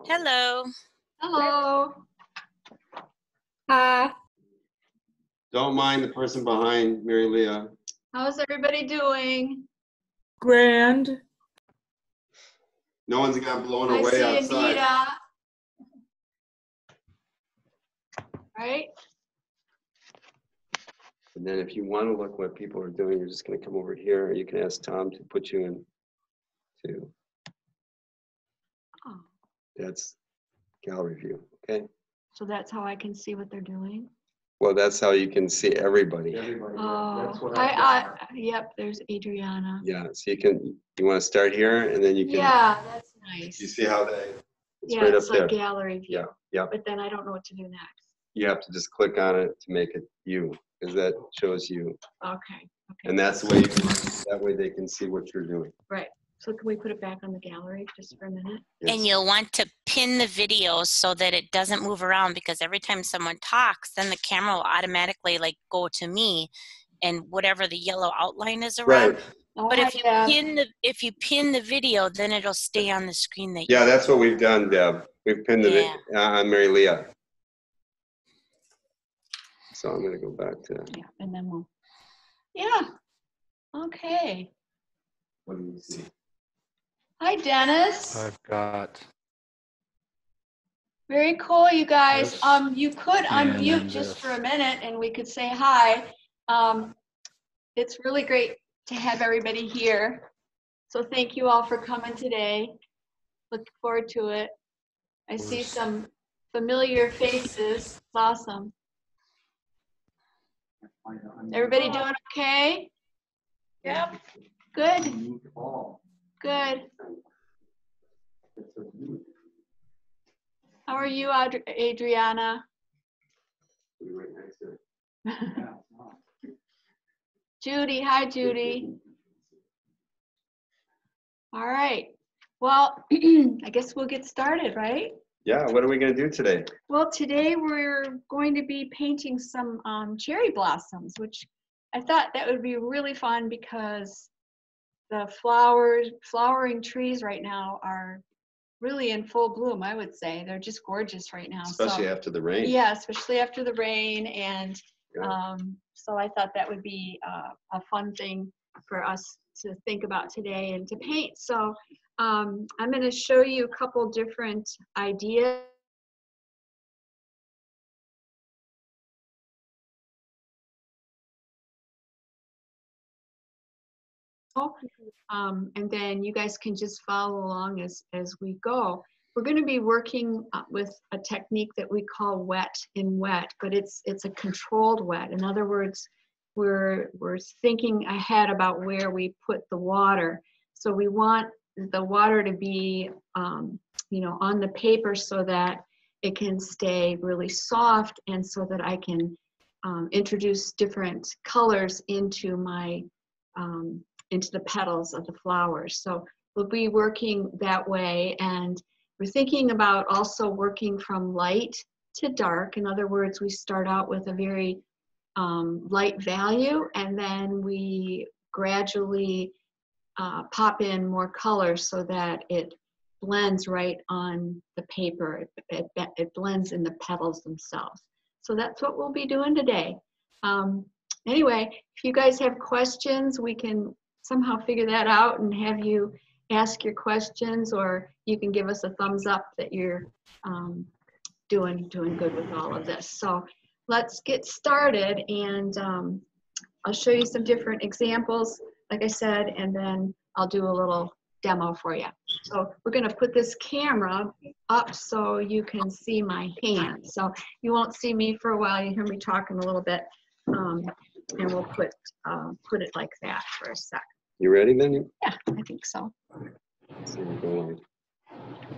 Hello. Hello. Hi. Don't mind the person behind MaryLeah. How's everybody doing? Grand. No one's got blown I away see outside. Anita. Right? And then if you want to look what people are doing, you're just going to come over here. Or you can ask Tom to put you in to. Oh, That's gallery view. Okay. so that's how I can see what they're doing. Well, that's how you can see everybody. Oh, That's what yep, there's Adriana. Yeah. So you want to start here, and then you can. Yeah, that's nice. You see how they? It's yeah, right it's up there. like gallery view. Yeah. Yeah. But then I don't know what to do next. You have to just click on it to make it you, because that shows you. Okay. Okay. And that's the way you can. That way they can see what you're doing. Right. So can we put it back on the gallery just for a minute? Yes. And you'll want to pin the video so that it doesn't move around, because every time someone talks, then the camera will automatically like go to me and whatever the yellow outline is around. Right. Oh, But if you yeah. pin the video, then it'll stay on the screen that Yeah, that's what we've done, Deb. We've pinned it on MaryLeah. So I'm going to go back to. Yeah, and then we'll. Yeah. Okay. What do you see? Hi, Dennis. I've got. Very cool, you guys. This You could and unmute just this. for a minute and we could say hi. It's really great to have everybody here. So thank you all for coming today. Looking forward to it. I see some familiar faces. It's awesome. Everybody doing okay? Yep. Good. Good. How are you, Adriana? Judy, hi, Judy. All right. Well, I guess we'll get started, right? Yeah, what are we going to do today? Well, today we're going to be painting some cherry blossoms, which I thought that would be really fun because the flowering trees right now are really in full bloom, I would say. They're just gorgeous right now. Especially after the rain. Yeah, especially after the rain. And so I thought that would be a fun thing for us to think about today and to paint. So I'm going to show you a couple different ideas. And then you guys can just follow along as we go. We're going to be working with a technique that we call wet in wet, but it's a controlled wet. In other words, we're thinking ahead about where we put the water. So we want the water to be, you know, on the paper so that it can stay really soft, and so that I can introduce different colors into my into the petals of the flowers. So we'll be working that way, and we're thinking about also working from light to dark. In other words, we start out with a very light value, and then we gradually pop in more color so that it blends right on the paper. It blends in the petals themselves. So that's what we'll be doing today. Anyway, if you guys have questions, we can somehow figure that out and have you ask your questions, or you can give us a thumbs up that you're doing good with all of this. So let's get started, and I'll show you some different examples, like I said, and then I'll do a little demo for you. So we're going to put this camera up so you can see my hand. So you won't see me for a while. You hear me talking a little bit, and we'll put it like that for a sec. You ready then? Yeah, I think so. Let's see what we're going.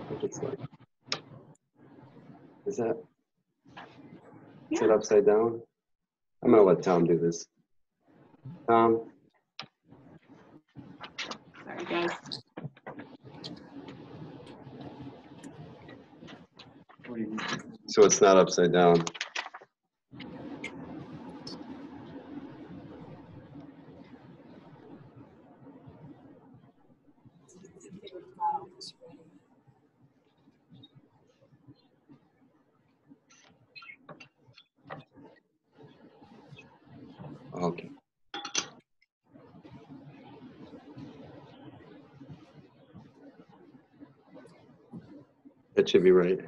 What it's like. Is that upside down? I'm gonna let Tom do this. Tom. Sorry, guys. So it's not upside down. That should be right.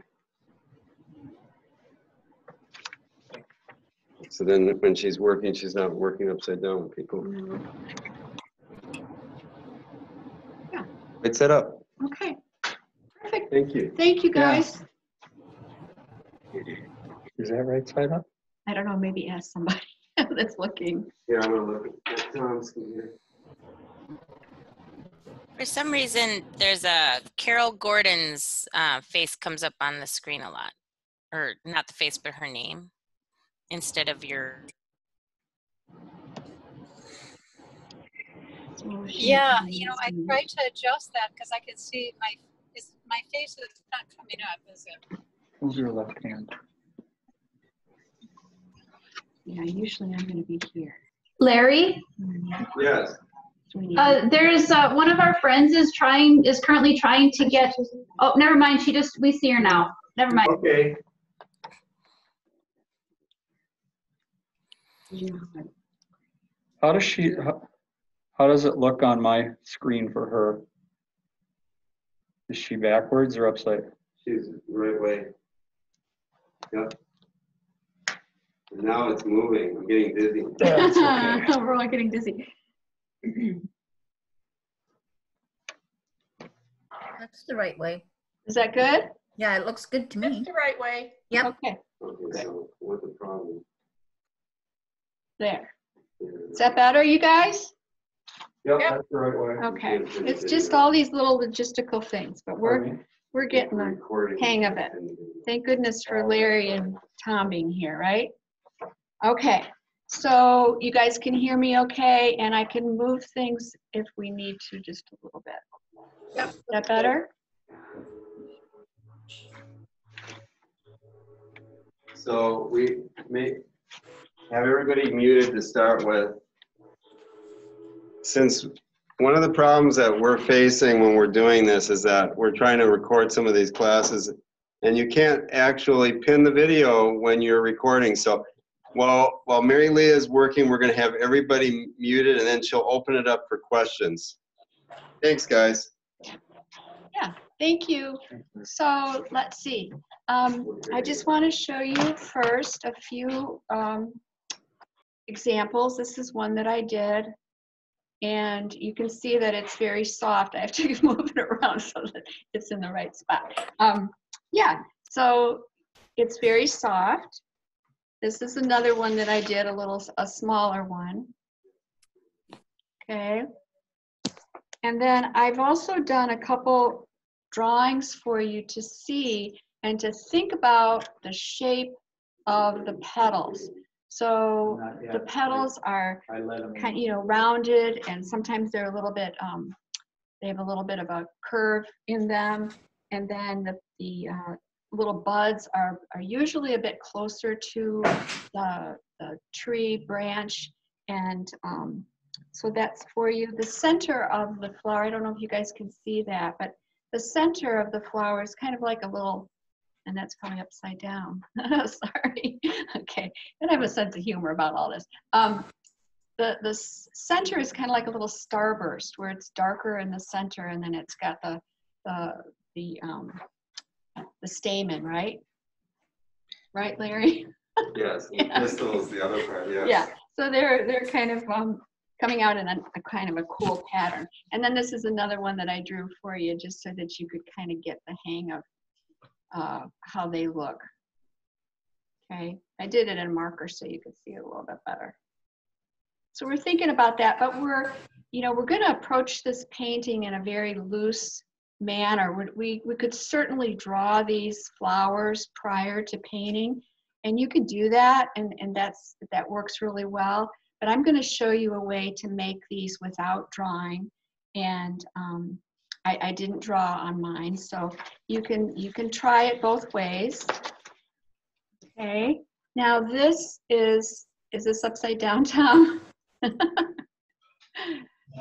So then when she's working, she's not working upside down with people. Yeah. Right set up. Okay. Perfect. Thank you. Thank you, guys. Is that right side up? I don't know, maybe ask somebody that's looking. Yeah, I'm gonna look at Tom's here. For some reason, there's a Carol Gordon's face comes up on the screen a lot. Or not the face, but her name. Instead of your... Yeah, you know, I tried to adjust that because I could see my face is not coming up, is it? Move your left hand. Yeah, usually I'm going to be here. Larry, Yes. there's one of our friends is currently trying to get. Oh, never mind. We see her now. Never mind. Okay. How does it look on my screen for her? Is she backwards or upside? She's right way. Yep. And now it's moving. I'm getting dizzy. That's okay. We're all getting dizzy. That's the right way. Is that good? Yeah, it looks good to me. That's the right way. Yep. Okay, Okay, so what's the problem? there. Yeah. Is that better, you guys? Yep, Yep. that's the right way. Okay. It's just all these little logistical things, but we're getting the hang of it. Thank goodness for Larry and Tom being here, right? Okay, so you guys can hear me okay, and I can move things if we need to just a little bit. Yep. Is that better? So we may have everybody muted to start with. Since one of the problems that we're facing when we're doing this is that we're trying to record some of these classes and you can't actually pin the video when you're recording. So while MaryLeah is working, we're going to have everybody muted and then she'll open it up for questions. Thanks, guys. Yeah, thank you. So let's see. I just want to show you first a few examples. This is one that I did. And you can see that it's very soft. I have to move it around so that it's in the right spot. Yeah, so it's very soft. This is another one that I did, a smaller one. Okay. And then I've also done a couple drawings for you to see and to think about the shape of the petals. So the petals are kind of, rounded, and sometimes they're a little bit, they have a little bit of a curve in them. And then the little buds are usually a bit closer to the tree branch. And so that's for you. The center of the flower, I don't know if you guys can see that, but the center of the flower is kind of like a little, and that's probably upside down. Sorry. Okay. And I have a sense of humor about all this. The center is kind of like a little starburst where it's darker in the center, and then it's got the stamen, right? Right, Larry? Yes, Yeah. pistil is the other part, yes. Yeah. So they're kind of coming out in a kind of a cool pattern. And then this is another one that I drew for you just so that you could kind of get the hang of how they look. Okay, I did it in marker so you could see it a little bit better. So we're thinking about that, but we're going to approach this painting in a very loose manner. We could certainly draw these flowers prior to painting, and you can do that, and that works really well. But I'm going to show you a way to make these without drawing, and I didn't draw on mine, so you can try it both ways. Okay. Now this is this upside down, Tom?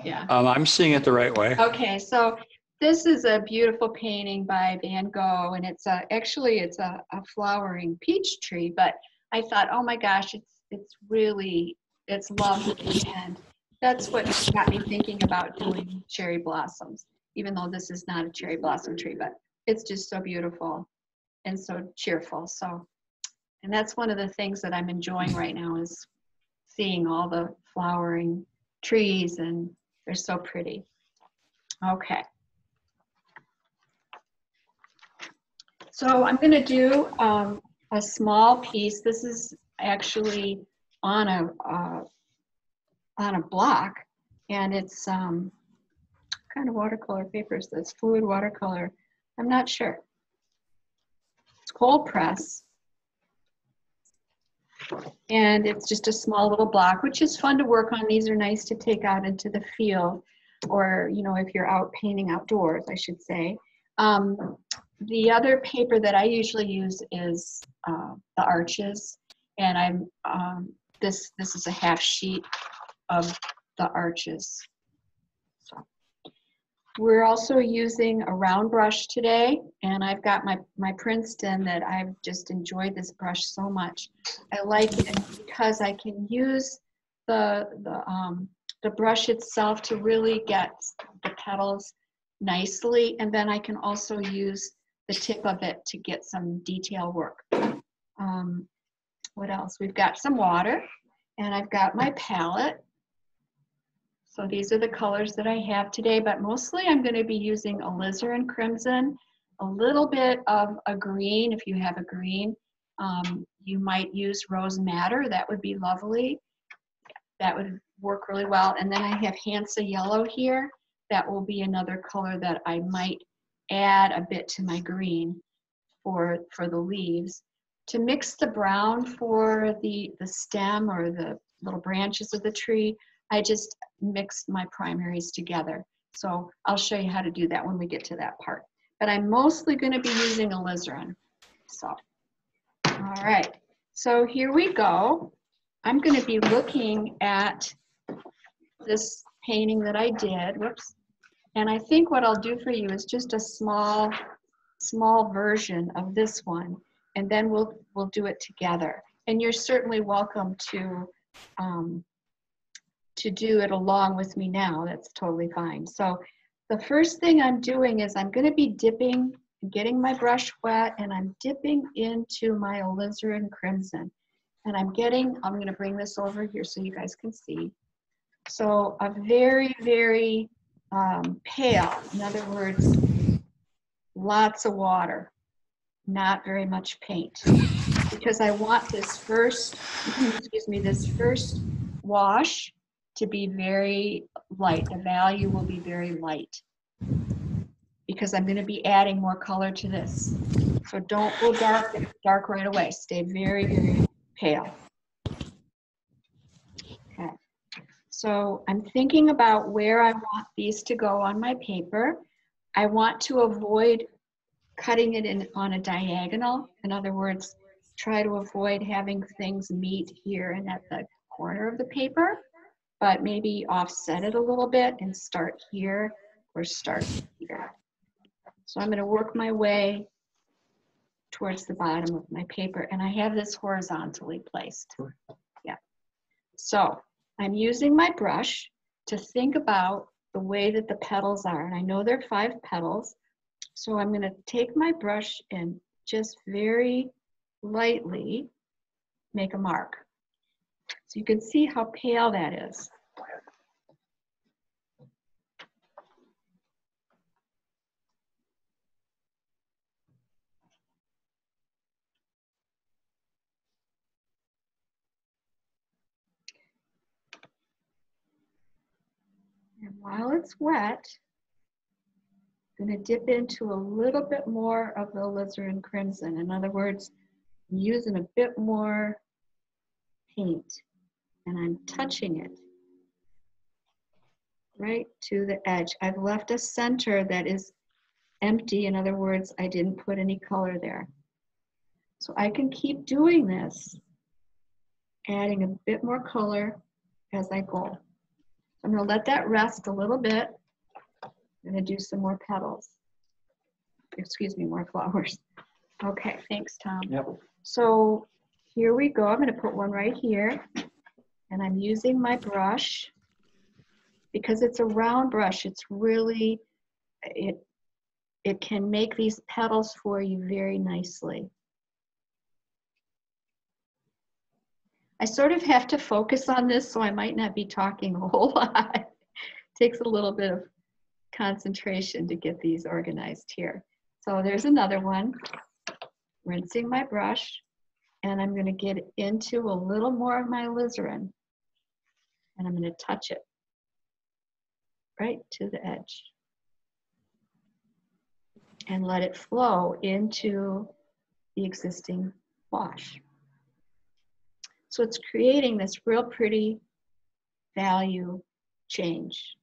Yeah. I'm seeing it the right way. Okay, so this is a beautiful painting by Van Gogh, and it's actually it's a flowering peach tree. But I thought, oh my gosh, it's lovely, and that's what got me thinking about doing cherry blossoms. Even though this is not a cherry blossom tree, but it's just so beautiful and so cheerful. So, and that's one of the things that I'm enjoying right now is seeing all the flowering trees, and they're so pretty. Okay. So I'm going to do a small piece. This is actually on a block, and it's kind of watercolor paper. Is this fluid watercolor? I'm not sure. It's cold press, and it's just a small little block, which is fun to work on. These are nice to take out into the field, or you know, if you're out painting outdoors, I should say. The other paper that I usually use is the arches, and this is a half sheet of the arches. So we're also using a round brush today, and I've got my Princeton that I've just enjoyed this brush so much. I like it because I can use the brush itself to really get the petals nicely, and then I can also use the tip of it to get some detail work. What else? We've got some water, and I've got my palette. So these are the colors that I have today, but mostly I'm going to be using alizarin crimson, a little bit of a green if you have a green. You might use rose madder, that would be lovely. That would work really well. And then I have Hansa yellow here. That will be another color that I might add a bit to my green for the leaves. To mix the brown for the stem or the little branches of the tree, I just mixed my primaries together. So I'll show you how to do that when we get to that part. But I'm mostly going to be using alizarin. So, all right. So here we go. I'm going to be looking at this painting that I did. Whoops. And I think what I'll do for you is just a small version of this one, and then we'll do it together. And you're certainly welcome to do it along with me now. That's totally fine. So the first thing I'm doing is I'm going to be dipping, getting my brush wet, and I'm dipping into my alizarin crimson. And I'm going to bring this over here so you guys can see. So a very, very pale, in other words, lots of water, not very much paint. Because I want this first, this first wash to be very light. The value will be very light because I'm going to be adding more color to this. So don't go dark right away. Stay very, very pale. Okay. So I'm thinking about where I want these to go on my paper. I want to avoid cutting it on a diagonal. In other words, try to avoid having things meet here and at the corner of the paper, but maybe offset it a little bit and start here or start here. So I'm going to work my way towards the bottom of my paper, and I have this horizontally placed. Yeah. So I'm using my brush to think about the way that the petals are, and I know there are 5 petals. So I'm going to take my brush and just very lightly make a mark. So you can see how pale that is. And while it's wet, I'm going to dip into a little bit more of the alizarin crimson. In other words, I'm using a bit more paint, and I'm touching it right to the edge. I've left a center that is empty. In other words, I didn't put any color there. So I can keep doing this, adding a bit more color as I go. I'm going to let that rest a little bit. I'm going to do some more petals. Excuse me, more flowers. Okay, thanks, Tom. Yep. So here we go. I'm going to put one right here. And I'm using my brush. Because it's a round brush, it's really, it can make these petals for you very nicely. I sort of have to focus on this, so I might not be talking a whole lot. It takes a little bit of concentration to get these organized here. So there's another one. Rinsing my brush, and I'm going to get into a little more of my alizarin, and I'm going to touch it right to the edge and let it flow into the existing wash. So it's creating this real pretty value change.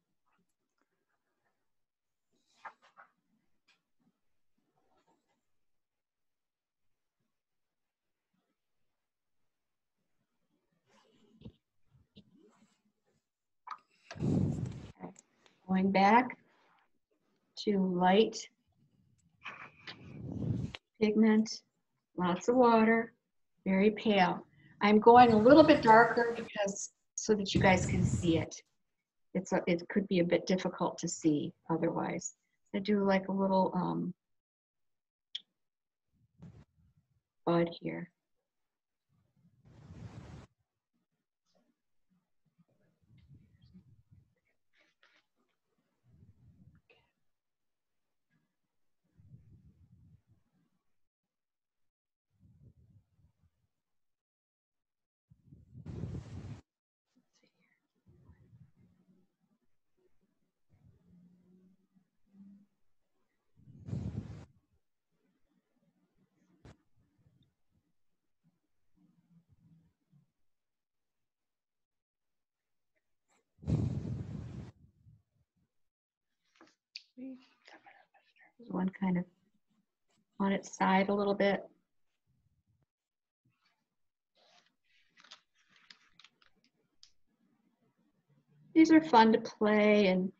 Okay. Going back to light pigment, lots of water, very pale. I'm going a little bit darker because so that you guys can see it. It could be a bit difficult to see otherwise. I do like a little bud here. There's one kind of on its side a little bit. These are fun to play, and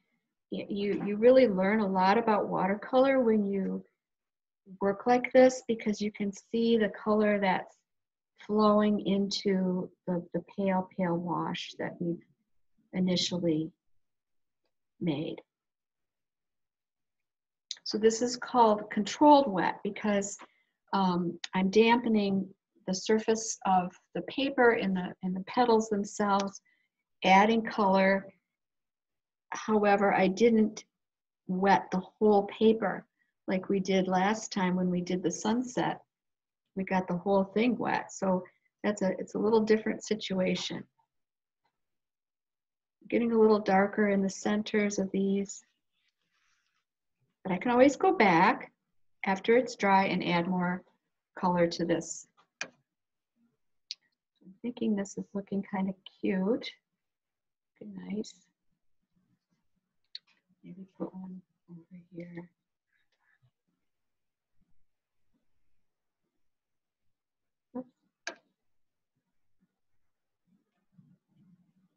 you really learn a lot about watercolor when you work like this, because you can see the color that's flowing into the pale wash that we've initially made. So this is called controlled wet because I'm dampening the surface of the paper and the petals themselves, adding color. However, I didn't wet the whole paper like we did last time when we did the sunset. We got the whole thing wet, so it's a little different situation. Getting a little darker in the centers of these, but I can always go back after it's dry and add more color to this. I'm thinking this is looking kind of cute. Looking nice. Maybe put one over here.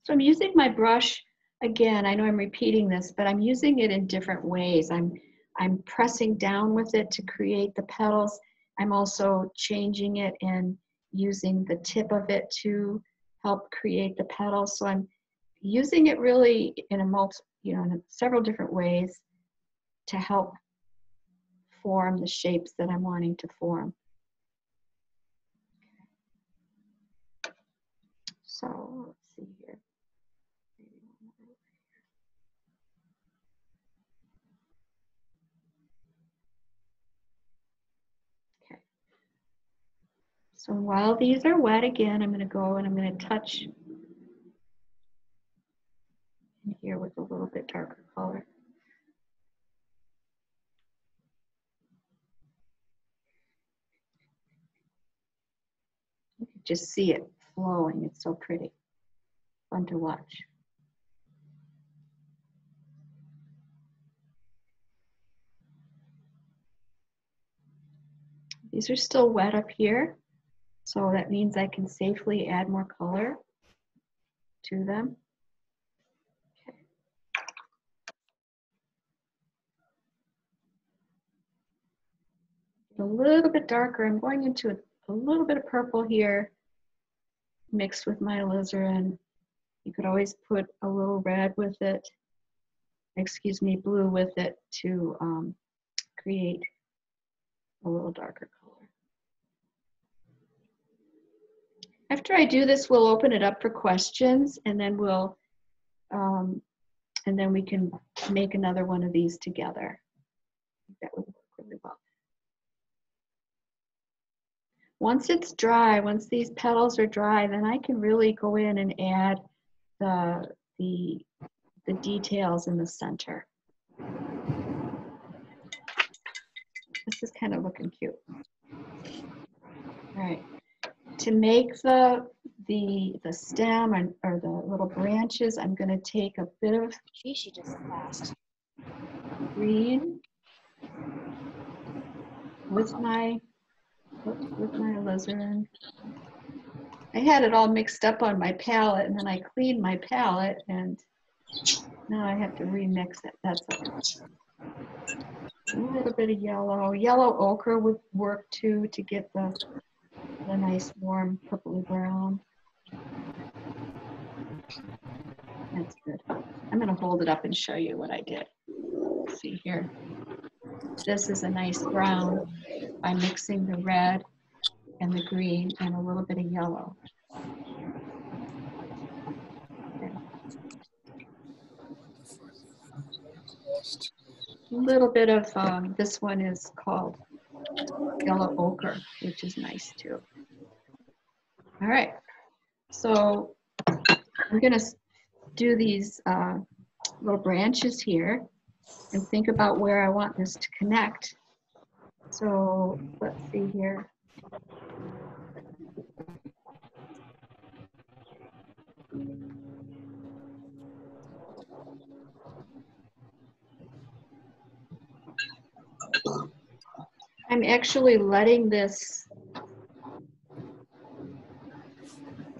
So I'm using my brush, again, I know I'm repeating this, but I'm using it in different ways. I'm pressing down with it to create the petals. I'm also changing it and using the tip of it to help create the petals. So I'm using it really in in several different ways to help form the shapes that I'm wanting to form. So let's see here. Okay. So while these are wet, again, I'm going to go and I'm going to touch in here with a little bit darker color. You can just see it flowing. It's so pretty. Fun to watch. These are still wet up here, so that means I can safely add more color to them. Okay. A little bit darker. I'm going into a little bit of purple here, mixed with my alizarin. You could always put a little red with it, excuse me, blue with it to create a little darker color. After I do this, we'll open it up for questions, and then we can make another one of these together. That would work really well. Once it's dry, once these petals are dry, then I can really go in and add the details in the center. This is kind of looking cute. All right. To make the stem or the little branches, I'm going to take a bit of green with my alizarin. I had it all mixed up on my palette, and then I cleaned my palette, and now I have to remix it. That's okay. A little bit of yellow. Yellow ochre would work too, to get the nice warm purpley brown. That's good. I'm going to hold it up and show you what I did. Let's see here. This is a nice brown by mixing the red and the green and a little bit of yellow. Okay. A little bit of, this one is called yellow ochre, which is nice too. All right, so I'm gonna do these little branches here and think about where I want this to connect. So let's see here. I'm actually letting this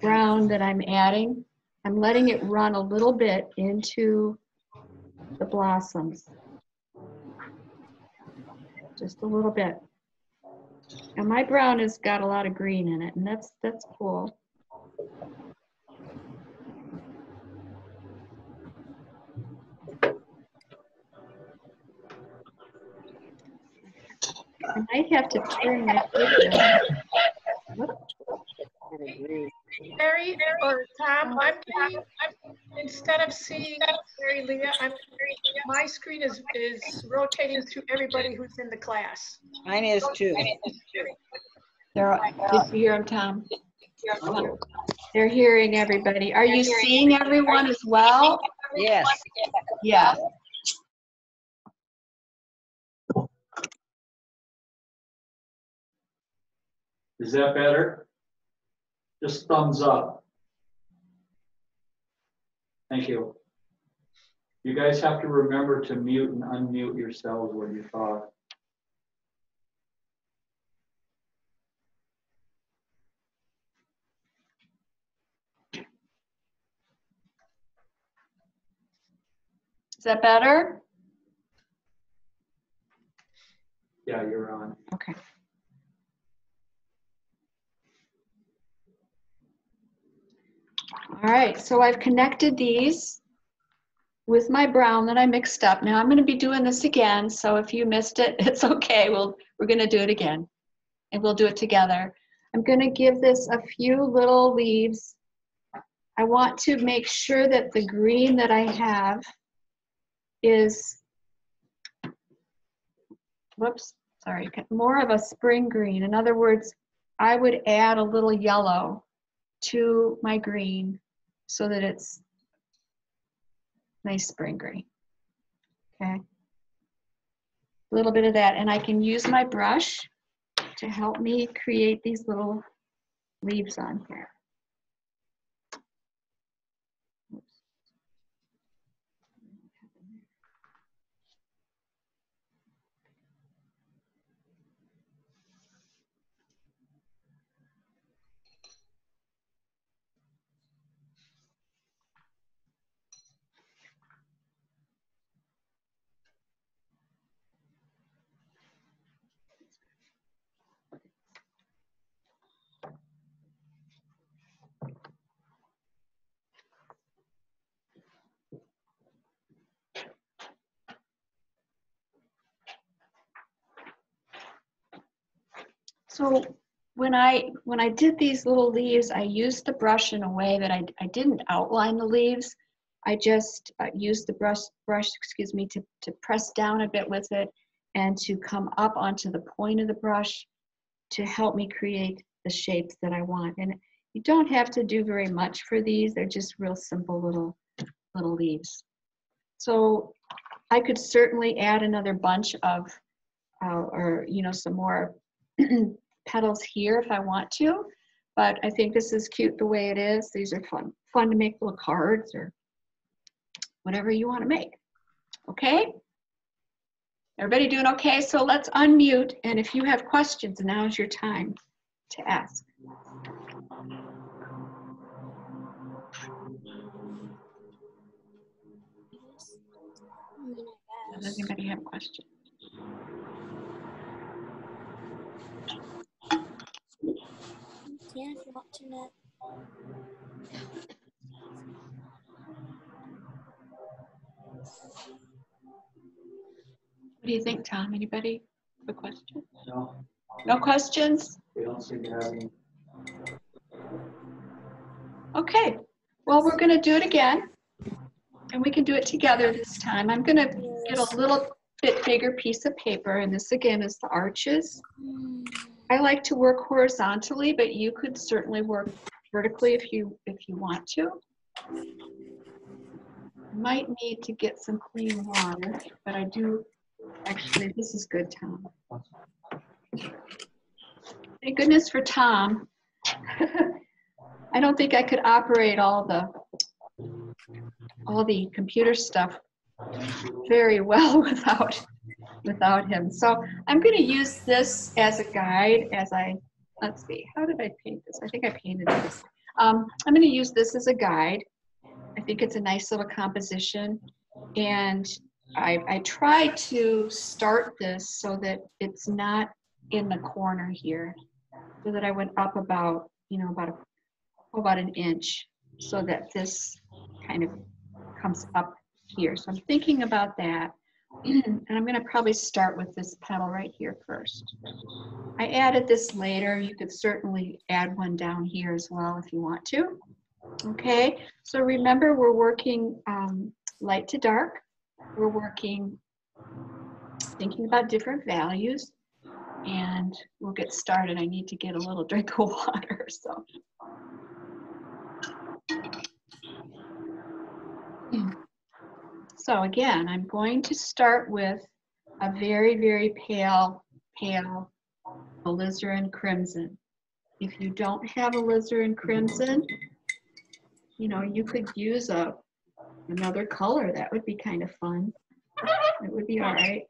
brown that I'm adding, I'm letting it run a little bit into the blossoms. Just a little bit. And my brown has got a lot of green in it, and that's cool. I might have to turn my video. Mary or Tom, instead of seeing MaryLeah, my screen is rotating to everybody who's in the class. Mine is too. Did you hear him, Tom? They're hearing everybody. Are you seeing everyone as well? Yes. Yeah. Is that better? Just thumbs up. Thank you. You guys have to remember to mute and unmute yourselves when you talk. Is that better? Yeah, you're on. Okay. All right, so I've connected these with my brown that I mixed up. Now I'm going to be doing this again, so if you missed it, it's okay. We're going to do it again, and we'll do it together. I'm going to give this a few little leaves. I want to make sure that the green that I have is, whoops, sorry, more of a spring green. In other words, I would add a little yellow to my green so that it's nice spring green. Okay. A little bit of that, and I can use my brush to help me create these little leaves on here. Oops. So when I did these little leaves, I used the brush in a way that I didn't outline the leaves. I just used the brush, excuse me, to press down a bit with it and to come up onto the point of the brush to help me create the shapes that I want. And you don't have to do very much for these. They're just real simple little leaves. So I could certainly add another bunch of, or you know, some more petals here if I want to, but I think this is cute the way it is. These are fun to make little cards or whatever you want to make. Okay? Everybody doing okay? So let's unmute, and if you have questions, now's your time to ask. Does anybody have a question? Yeah, if you want to know. What do you think, Tom? Anybody have a question? No, No questions? we don't seem to have any. Okay. Well, we're going to do it again, and we can do it together this time. I'm going to get a little bit bigger piece of paper, and this again is the arches. I like to work horizontally, but you could certainly work vertically if you want to. Might need to get some clean water, but I do actually. This is good, Tom. Thank goodness for Tom. I don't think I could operate all the computer stuff very well without him. So I'm going to use this as a guide as let's see, how did I paint this? I think I painted this. I'm going to use this as a guide. I think it's a nice little composition. And I try to start this so that it's not in the corner here, so that I went up about, about an inch, so that this kind of comes up here. So I'm thinking about that. And I'm going to probably start with this petal right here first. I added this later. You could certainly add one down here as well if you want to. Okay, so remember we're working light to dark. We're working, thinking about different values, and we'll get started. I need to get a little drink of water. So again, I'm going to start with a very, very pale alizarin crimson. If you don't have alizarin crimson, you could use another color. That would be kind of fun. It would be all right.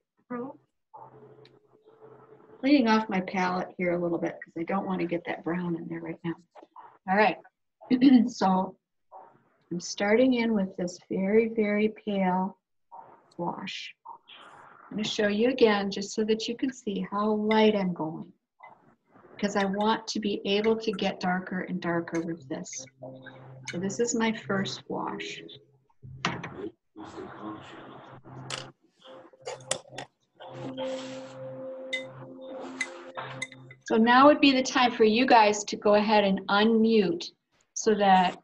Cleaning off my palette here a little bit because I don't want to get that brown in there right now. All right. So I'm starting in with this very, very pale wash. I'm going to show you again just so that you can see how light I'm going, because I want to be able to get darker and darker with this. So this is my first wash. So now would be the time for you guys to go ahead and unmute so that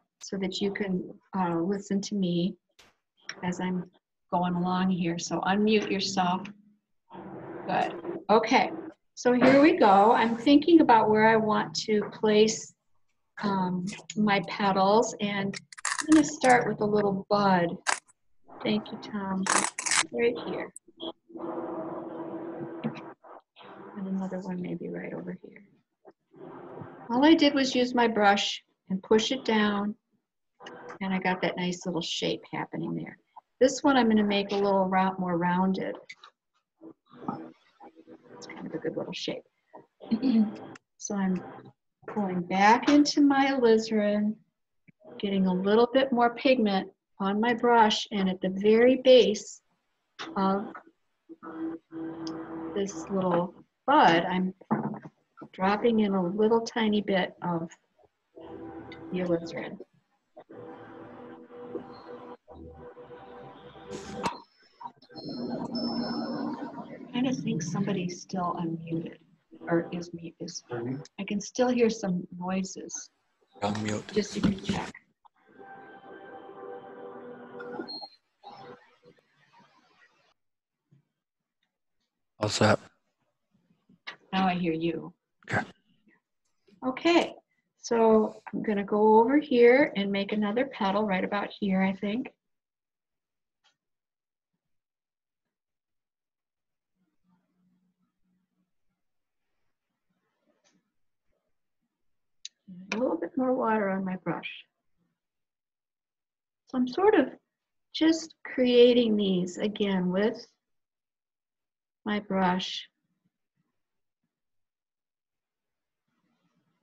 you can listen to me as I'm going along here. So unmute yourself. Good. Okay. So here we go. I'm thinking about where I want to place my petals, and I'm going to start with a little bud. Thank you, Tom. Right here. And another one maybe right over here. All I did was use my brush and push it down, and I got that nice little shape happening there. This one I'm going to make a little more rounded. It's kind of a good little shape. So I'm pulling back into my alizarin, getting a little bit more pigment on my brush, and at the very base of this little bud, I'm dropping in a little tiny bit of the alizarin. I kind of think somebody's still unmuted. or I can still hear some noises. Unmute. Just you can check. How's that? Now I hear you. Okay. Okay, so I'm gonna go over here and make another petal right about here, I think. A little bit more water on my brush. So I'm sort of just creating these again with my brush,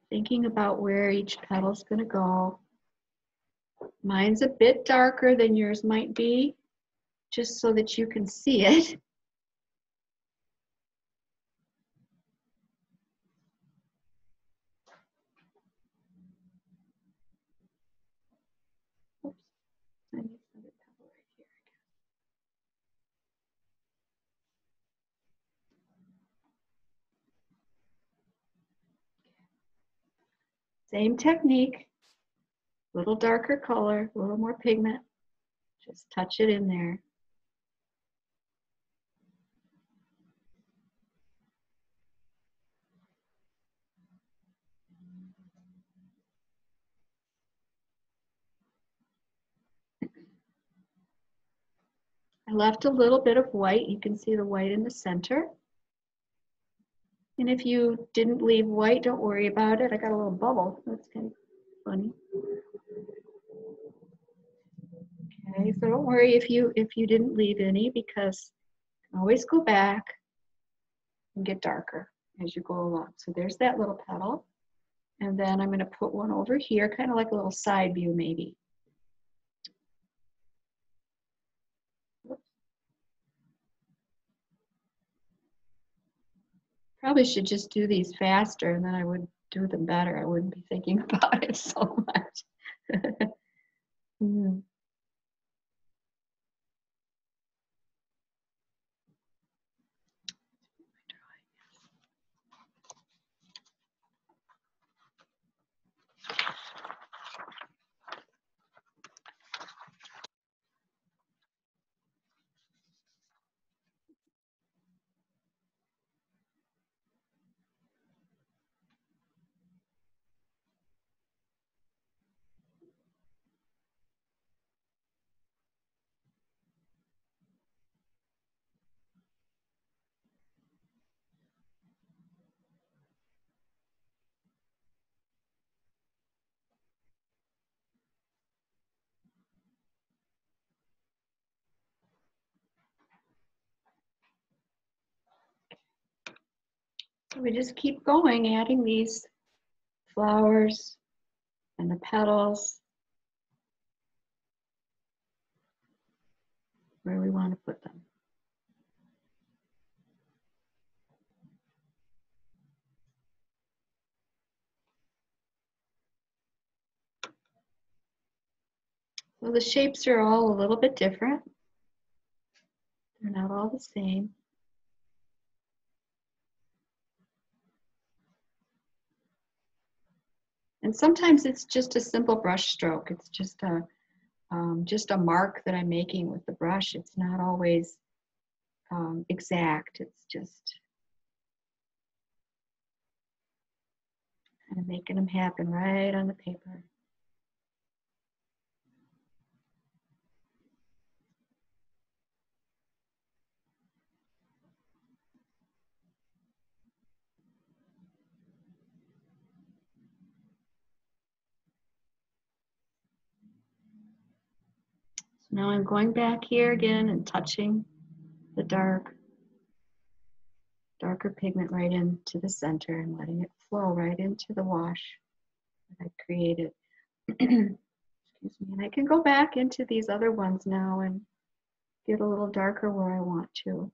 thinking about where each petal is going to go. Mine's a bit darker than yours might be, just so that you can see it. Oops, I need another petal right here. Same technique, a little darker color, a little more pigment. Just touch it in there. I left a little bit of white. You can see the white in the center. And if you didn't leave white, don't worry about it. I got a little bubble. That's kind of funny. Okay, so don't worry if you didn't leave any, because you can always go back and get darker as you go along. So there's that little petal. And then I'm going to put one over here, kind of like a little side view maybe. Probably should just do these faster, and then I would do them better. I wouldn't be thinking about it so much. Mm. So we just keep going, adding these flowers and the petals where we want to put them. So the shapes are all a little bit different. They're not all the same. And sometimes it's just a simple brush stroke. It's just a mark that I'm making with the brush. It's not always exact. It's just kind of making them happen right on the paper. So now I'm going back here again and touching the darker pigment right into the center and letting it flow right into the wash that I created. Excuse me. And I can go back into these other ones now and get a little darker where I want to.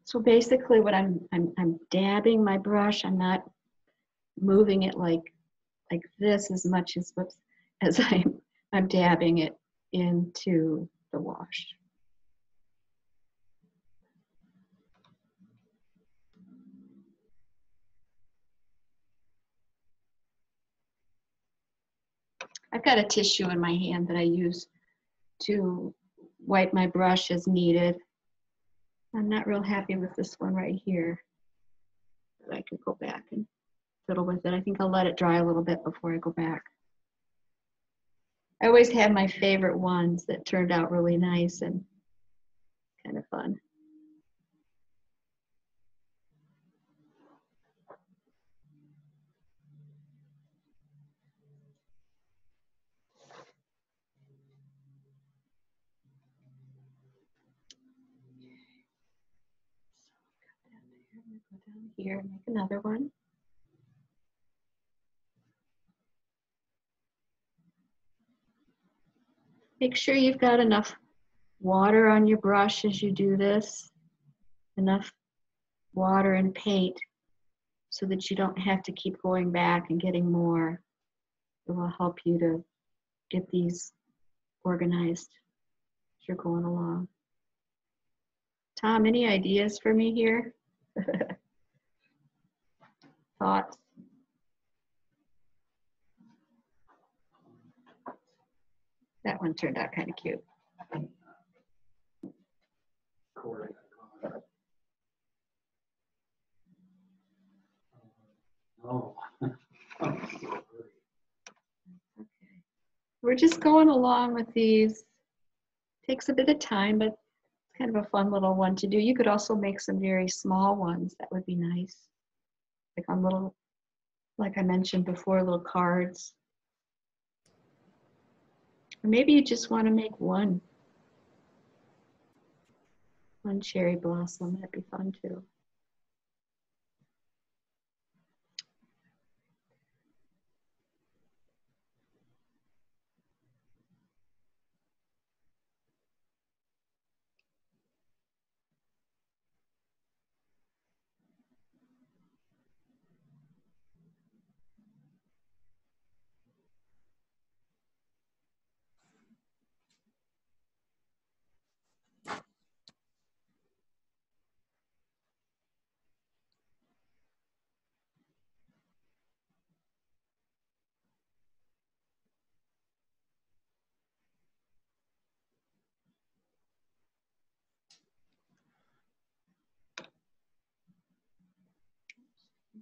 So basically what I'm dabbing my brush. I'm not moving it like this as much as I'm dabbing it into the wash. I've got a tissue in my hand that I use to wipe my brush as needed. I'm not real happy with this one right here. I could go back and fiddle with it. I think I'll let it dry a little bit before I go back. I always have my favorite ones that turned out really nice and kind of fun. Go down here and make another one. Make sure you've got enough water on your brush as you do this, enough water and paint so that you don't have to keep going back and getting more. It will help you to get these organized as you're going along. Tom, any ideas for me here? Thoughts? That one turned out kind of cute. Oh. Okay. We're just going along with these. Takes a bit of time, but it's kind of a fun little one to do. You could also make some very small ones. That would be nice. Like on little, like I mentioned before, little cards. Or maybe you just want to make one cherry blossom. That'd be fun too.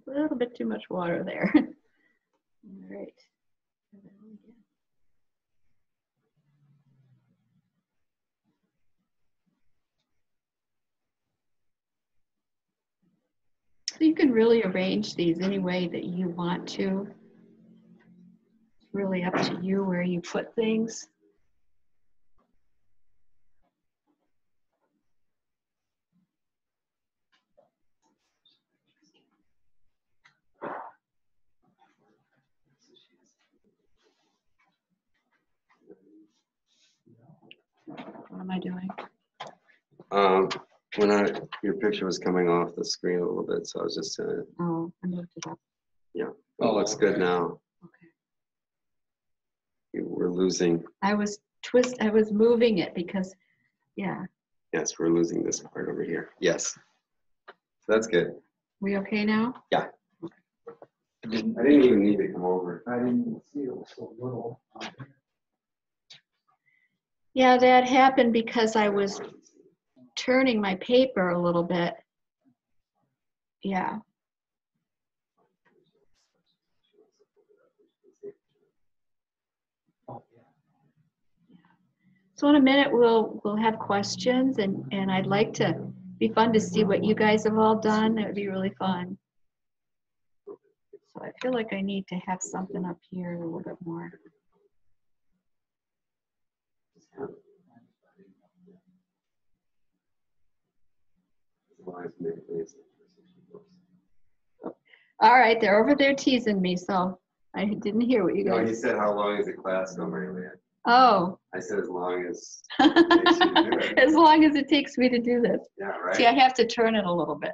A little bit too much water there. All right. So you can really arrange these any way that you want to. It's really up to you where you put things. What am I doing? Your picture was coming off the screen a little bit, so I was just Oh, I moved it up. yeah. Oh, it looks good now. Okay. We're losing. I was moving it because, yeah. Yes, we're losing this part over here. Yes. So that's good. We okay now? Yeah. I didn't even need to come over. I didn't see it was so little. Yeah, that happened because I was turning my paper a little bit. Yeah. So in a minute we'll have questions and I'd like to be fun to see what you guys have all done. It would be really fun. So I feel like I need to have something up here a little bit more. All right, they're over there teasing me, so I didn't hear what you guys. No, he said, how long is the class, no, MaryLeah? Oh. I said as long as it takes you to do it. As long as it takes me to do this. Yeah, right. See, I have to turn it a little bit.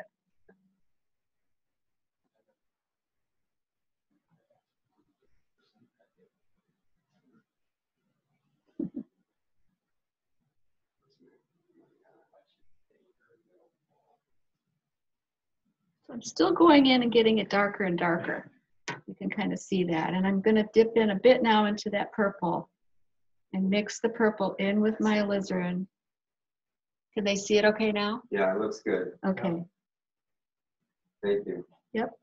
So I'm still going in and getting it darker and darker. You can kind of see that. And I'm going to dip in a bit now into that purple and mix the purple in with my alizarin. Can they see it okay now? Yeah, it looks good. Okay. Thank you. Yep.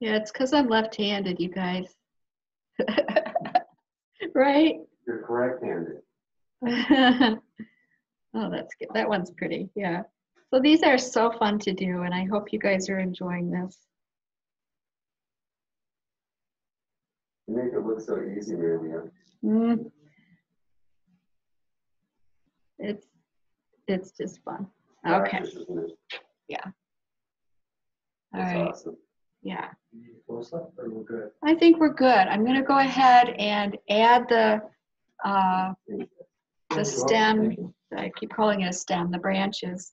Yeah, it's because I'm left-handed, you guys. Right? You're correct-handed. Oh, that's good. That one's pretty, yeah. So these are so fun to do, and I hope you guys are enjoying this. You make it look so easy, MaryLeah. It's just fun. Okay. Practice, isn't it? Yeah. All That's right. awesome. Yeah. Close up, or we're good? I think we're good. I'm going to go ahead and add the stem. I keep calling it a stem, the branches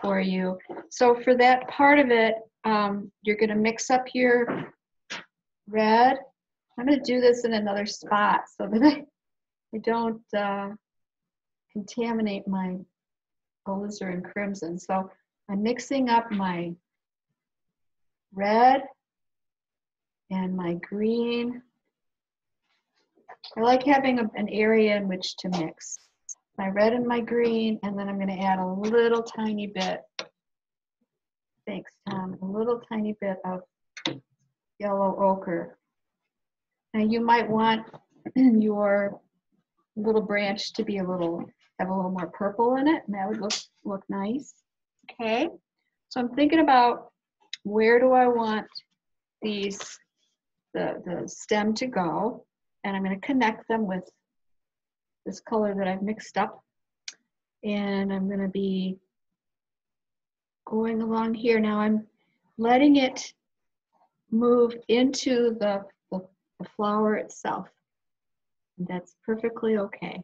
for you. So for that part of it, you're going to mix up your red. I'm going to do this in another spot so that I don't contaminate my alizarin crimson. So I'm mixing up my red and my green. I like having an area in which to mix my red and my green, and then I'm going to add a little tiny bit, thanks Tom, a little tiny bit of yellow ochre. Now you might want your little branch to be have a little more purple in it, and that would look nice. Okay, so I'm thinking about where do I want the stem to go, and I'm going to connect them with this color that I've mixed up, and I'm going to be going along here. Now I'm letting it move into the flower itself, and that's perfectly okay.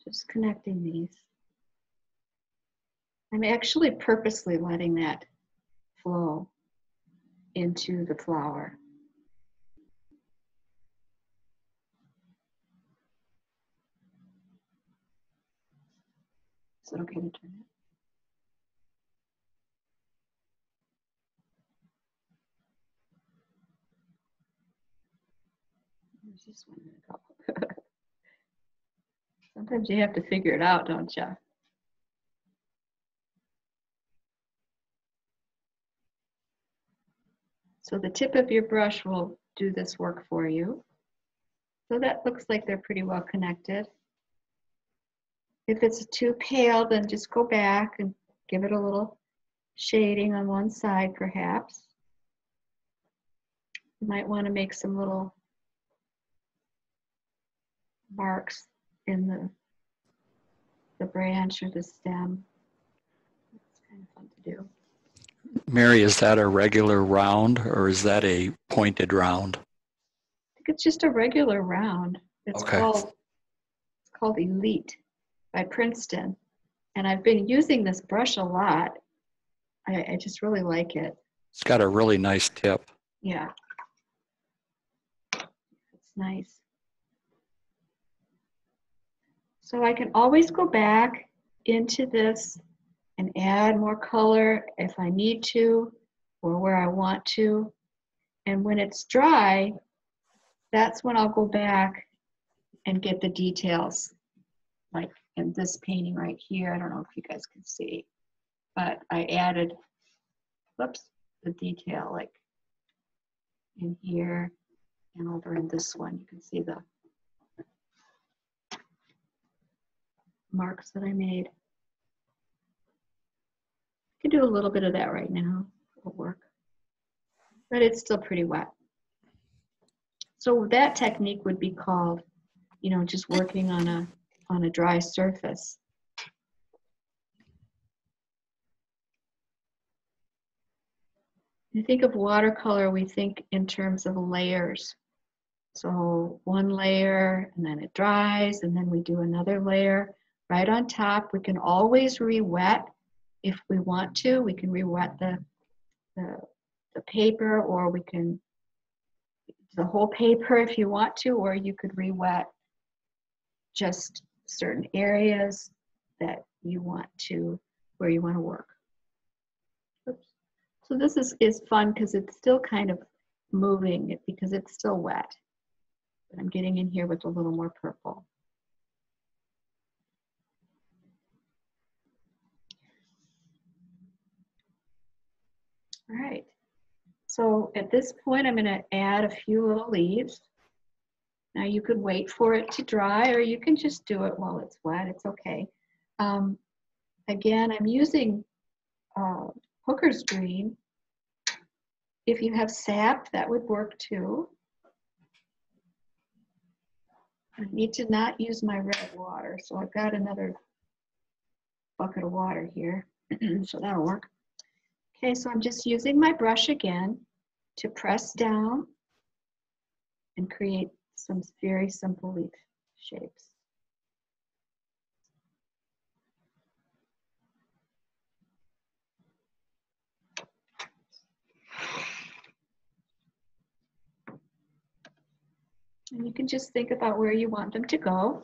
Just connecting these. I'm actually purposely letting that flow into the flower. Is it okay to turn it? Where's this one gonna go? Sometimes you have to figure it out, don't you? So the tip of your brush will do this work for you. So that looks like they're pretty well connected. If it's too pale, then just go back and give it a little shading on one side, perhaps. You might want to make some little marks in the branch or the stem. It's kind of fun to do. Mary, is that a regular round or is that a pointed round? I think it's just a regular round. It's Okay. called Elite by Princeton. And I've been using this brush a lot. I just really like it. It's got a really nice tip. Yeah. It's nice. So I can always go back into this and add more color if I need to or where I want to. And when it's dry, that's when I'll go back and get the details. Like in this painting right here, I don't know if you guys can see, but I added, whoops, the detail like in here and over in this one. You can see the marks that I made. I can do a little bit of that right now. It'll work. But it's still pretty wet. So that technique would be called, you know, just working on a dry surface. When you think of watercolor, we think in terms of layers. So one layer, and then it dries, and then we do another layer right on top. We can always re-wet if we want to. We can re-wet the paper, or we can the whole paper if you want to, or you could re-wet just certain areas that you want to, where you want to work. Oops. So this is fun because it's still kind of moving because it's still wet. But I'm getting in here with a little more purple. All right. So at this point, I'm going to add a few little leaves. Now you could wait for it to dry, or you can just do it while it's wet. It's okay. Again, I'm using Hooker's green. If you have sap, that would work too. I need to not use my red water, so I've got another bucket of water here, so that'll work. Okay, so I'm just using my brush again to press down and create some very simple leaf shapes. And you can just think about where you want them to go.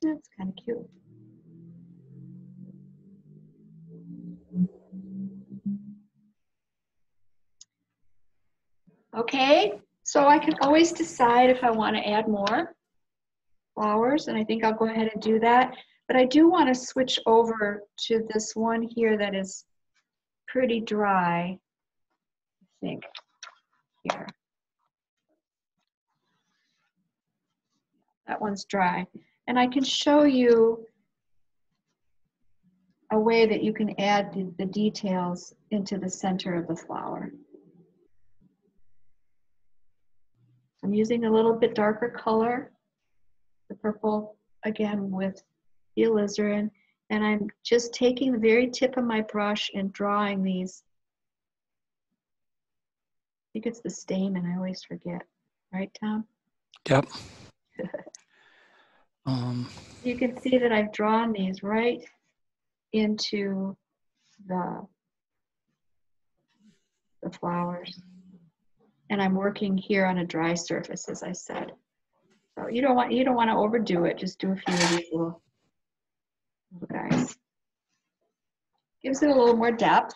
That's kind of cute. Okay, so I can always decide if I want to add more flowers, and I think I'll go ahead and do that. But I do want to switch over to this one here that is pretty dry, I think, here. That one's dry. And I can show you a way that you can add the details into the center of the flower. I'm using a little bit darker color, the purple, again with the alizarin, and I'm just taking the very tip of my brush and drawing these. I think it's the stamen, I always forget. Right, Tom? Yep. You can see that I've drawn these right into the flowers. And I'm working here on a dry surface, as I said. So you don't want to overdo it. Just do a few of these little guys. Gives it a little more depth.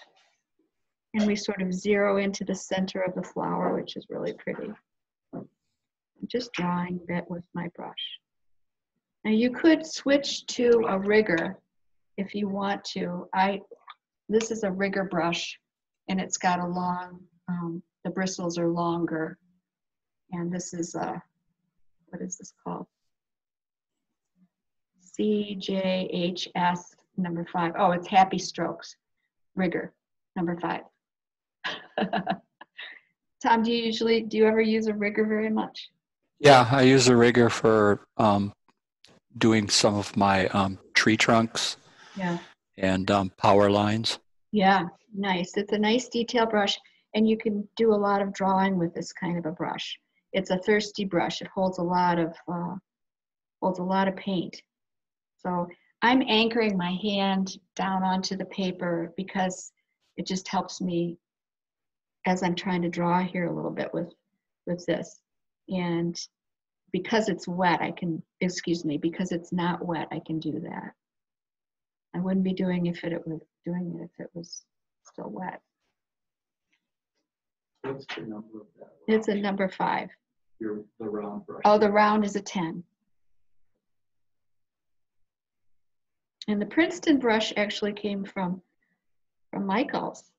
And we sort of zero into the center of the flower, which is really pretty. I'm just drawing a bit with my brush. Now you could switch to a rigger if you want to. This is a rigger brush, and it's got a long, the bristles are longer. And this is what is this called? CJHS number 5. Oh, it's Happy Strokes rigger number 5. Tom, do you ever use a rigger very much? Yeah, I use a rigger for doing some of my tree trunks, yeah, and power lines. Yeah, nice. It's a nice detail brush, and you can do a lot of drawing with this kind of a brush. It's a thirsty brush. It holds a lot of paint. So I'm anchoring my hand down onto the paper because it just helps me as I'm trying to draw here a little bit with this. And because it's wet, because it's not wet, I can do that. I wouldn't be doing if it was still wet. What's the number of that? It's a number 5. The round brush. Oh, the round is a 10. And the Princeton brush actually came from Michael's.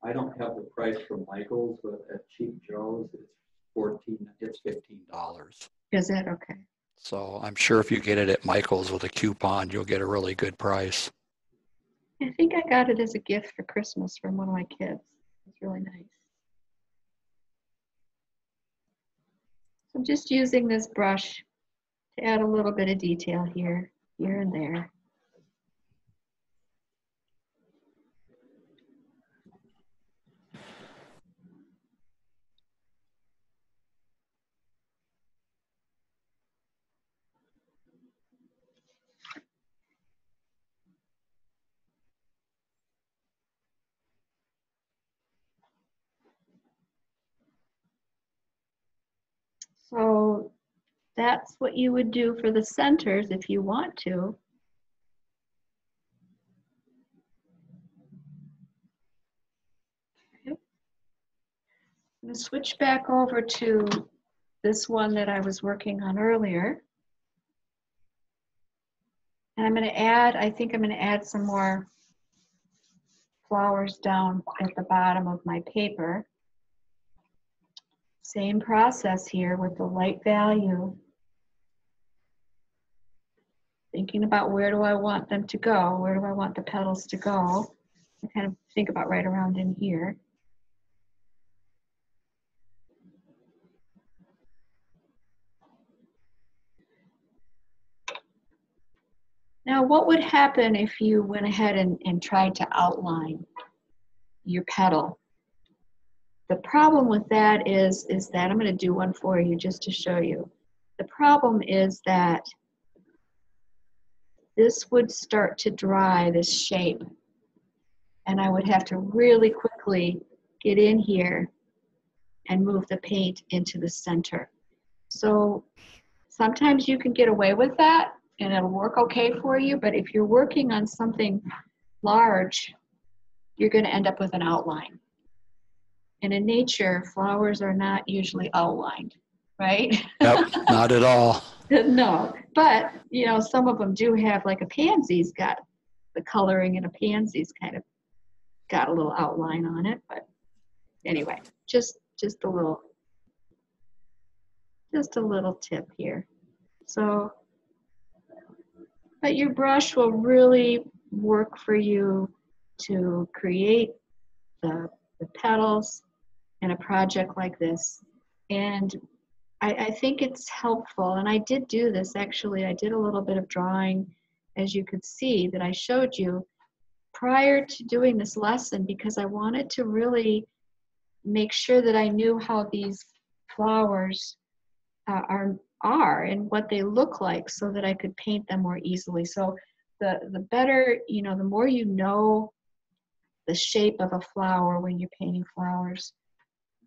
I don't have the price from Michael's, but at Cheap Joe's, it's $15. Is it? Okay. So I'm sure if you get it at Michael's with a coupon, you'll get a really good price. I think I got it as a gift for Christmas from one of my kids. It's really nice. So I'm just using this brush to add a little bit of detail here and there. So that's what you would do for the centers if you want to. Okay. I'm going to switch back over to this one that I was working on earlier. And I'm going to add, I think I'm going to add some more flowers down at the bottom of my paper. Same process here with the light value. Thinking about where do I want them to go? Where do I want the petals to go? I kind of think about right around in here. Now, what would happen if you went ahead and tried to outline your petal? The problem with that is that I'm going to do one for you just to show you. The problem is that this would start to dry, this shape, and I would have to really quickly get in here and move the paint into the center. So sometimes you can get away with that and it'll work okay for you, but if you're working on something large, you're going to end up with an outline. And in nature, flowers are not usually outlined, right? Yep, not at all. No, but you know, some of them do have, like a pansy's got the coloring in a pansy's kind of got a little outline on it, but anyway, just a little tip here. So, but your brush will really work for you to create the petals in a project like this. And I think it's helpful, and I did do this actually. I did a little bit of drawing, as you could see, that I showed you prior to doing this lesson, because I wanted to really make sure that I knew how these flowers are and what they look like, so that I could paint them more easily. So the better, you know, the more you know the shape of a flower when you're painting flowers,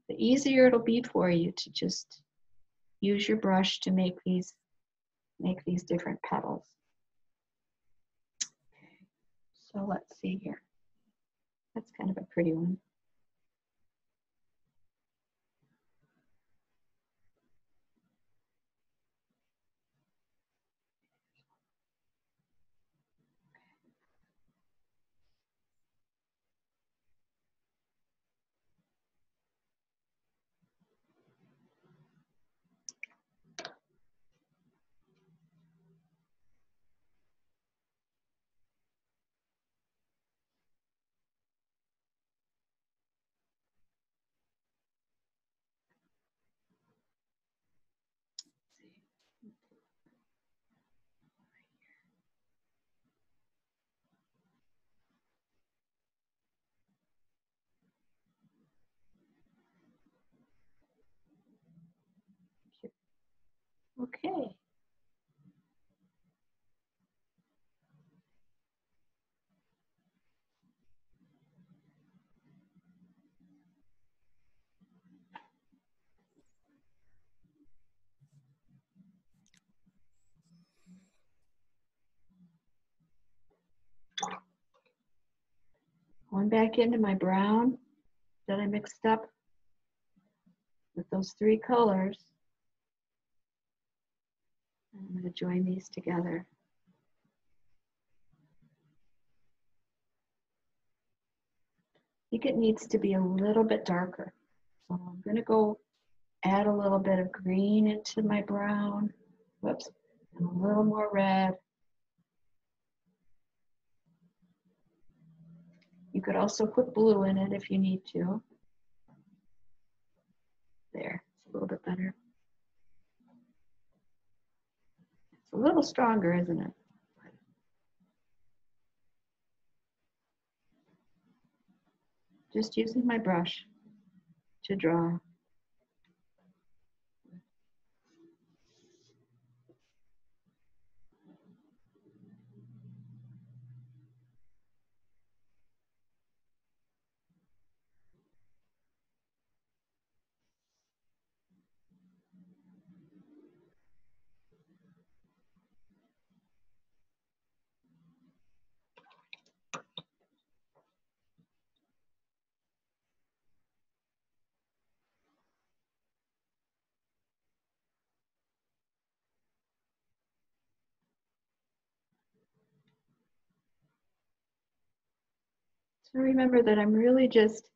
the easier it'll be for you to just use your brush to make these different petals. So let's see here. That's kind of a pretty one. Okay. Going back into my brown that I mixed up with those 3 colors. And I'm going to join these together. I think it needs to be a little bit darker. So I'm going to go add a little bit of green into my brown. Whoops. And a little more red. You could also put blue in it if you need to. There, it's a little bit better. It's a little stronger, isn't it? Just using my brush to draw. So remember that I'm really just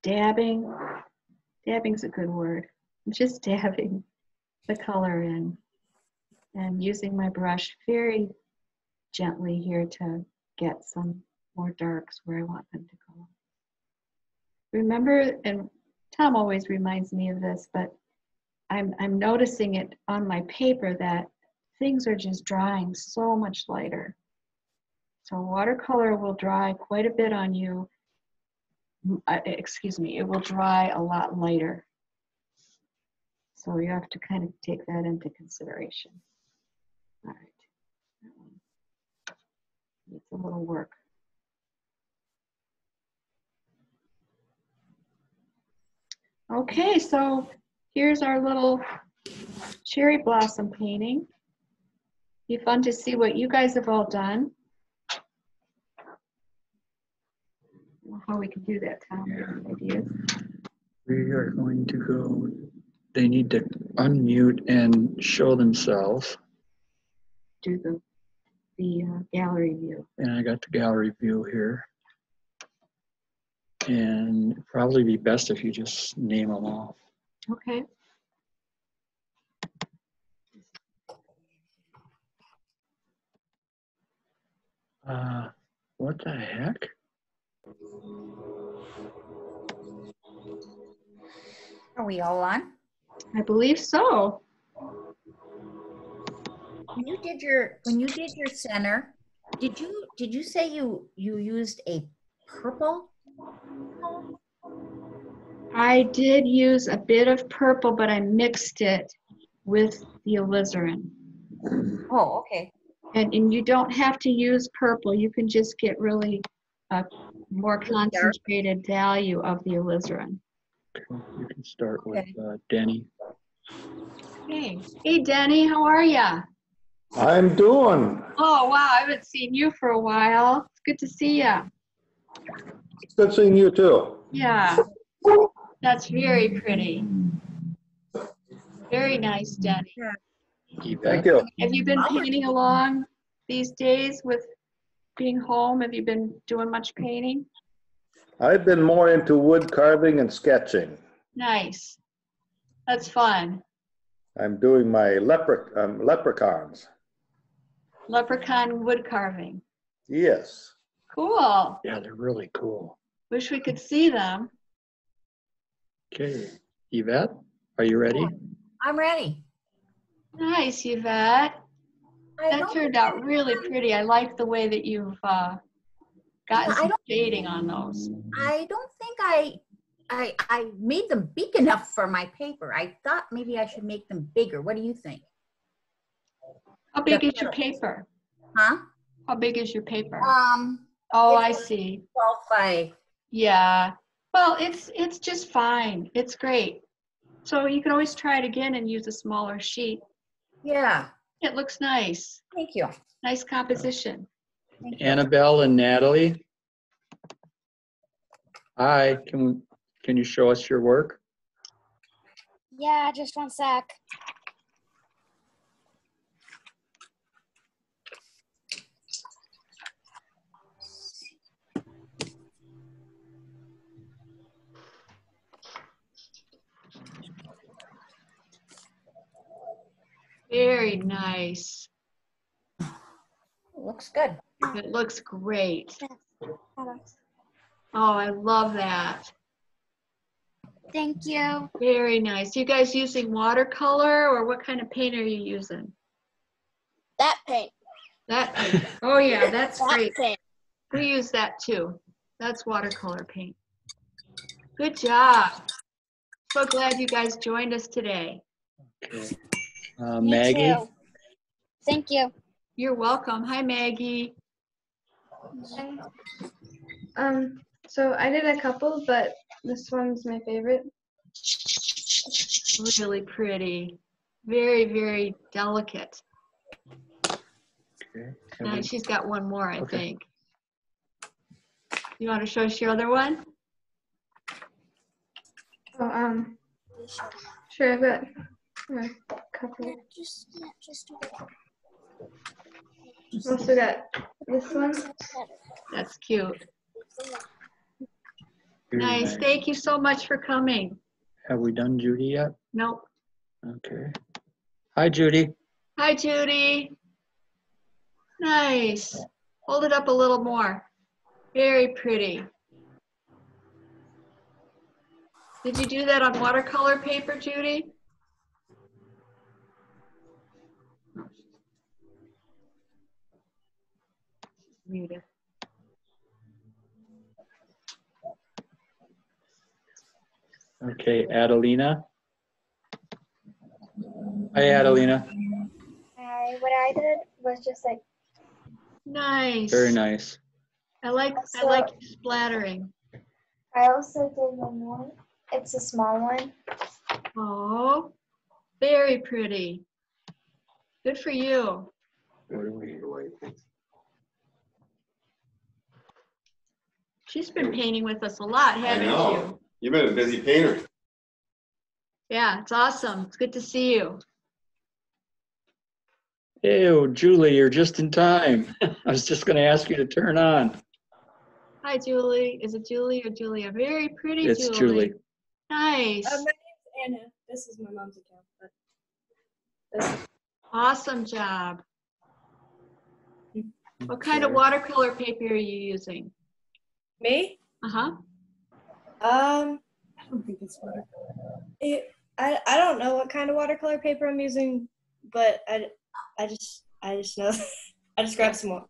dabbing. Dabbing's a good word. I'm just dabbing the color in and using my brush very gently here to get some more darks where I want them to go. Remember, and Tom always reminds me of this, but I'm noticing it on my paper that things are just drying so much lighter. So watercolor will dry quite a bit on you. Excuse me, it will dry a lot lighter. So you have to kind of take that into consideration. All right, that one needs a little work. Okay, so here's our little cherry blossom painting. Be fun to see what you guys have all done. How we can do that, Tom? Any ideas? We are going to go, they need to unmute and show themselves. Do the gallery view. And I got the gallery view here. And it'd probably be best if you just name them off. Okay. What the heck? Are we all on? I believe so. When you did your center, did you say you used a purple? I did use a bit of purple, but I mixed it with the alizarin. Oh, okay. And you don't have to use purple. You can just get really more concentrated value of the alizarin. You can start with Denny. Hey. Hey, Denny, how are ya? I'm doing. Oh, wow, I haven't seen you for a while. It's good to see ya. It's good seeing you too. Yeah, that's very pretty. Very nice, Denny. Thank you. Have you been painting along these days with being home? Have you been doing much painting? I've been more into wood carving and sketching. Nice. That's fun. I'm doing my leprechauns. Leprechaun wood carving. Yes. Cool. Yeah, they're really cool. Wish we could see them. Okay, Yvette, are you ready? I'm ready. Nice, Yvette. That turned out really pretty. I like the way that you've gotten some shading on those. I don't think I made them big enough for my paper. I thought maybe I should make them bigger. What do you think? How big is your paper? Huh? How big is your paper? Oh, I see. 12 by. Yeah. Well, it's just fine. It's great. So you can always try it again and use a smaller sheet. Yeah. It looks nice. Thank you. Nice composition. Annabelle and Natalie. Hi, can you show us your work? Yeah, just one sec. Very nice. Looks good. It looks great. Oh, I love that. Thank you. Very nice. You guys using watercolor or what kind of paint are you using? That paint. That paint. Oh yeah, that's That great. paint. We use that too. That's watercolor paint. Good job. So glad you guys joined us today. Okay. Me Maggie? too. Thank you. You're welcome. Hi, Maggie. So I did a couple, but this one's my favorite. Really pretty. Very, very delicate. Okay. Now she's got one more, I Okay. think. You want to show us your other one? Oh, sure, I've got a couple. I've also got this one. That's cute. Very Nice. Thank you so much for coming. Have we done Judy yet? Nope. Okay. Hi, Judy. Hi, Judy. Nice. Hold it up a little more. Very pretty. Did you do that on watercolor paper, Judy? Muted. Okay, Adelina. Hi, Adelina. What I did was just like. Nice. Very nice. I like splattering. I also did one more. It's a small one. Oh, very pretty. Good for you. She's been painting with us a lot, haven't you? You've been a busy painter. Yeah, it's awesome. It's good to see you. Ew, Julie, you're just in time. I was just going to ask you to turn on. Hi, Julie. Is it Julie or Julia? Very pretty, It's Julie. Julie. Nice. My name's Anna. This is my mom's account. Awesome job. What kind of watercolor paper are you using? Me? Uh-huh. I don't think it's watercolor. I don't know what kind of watercolor paper I'm using, but I just know I just grabbed some more.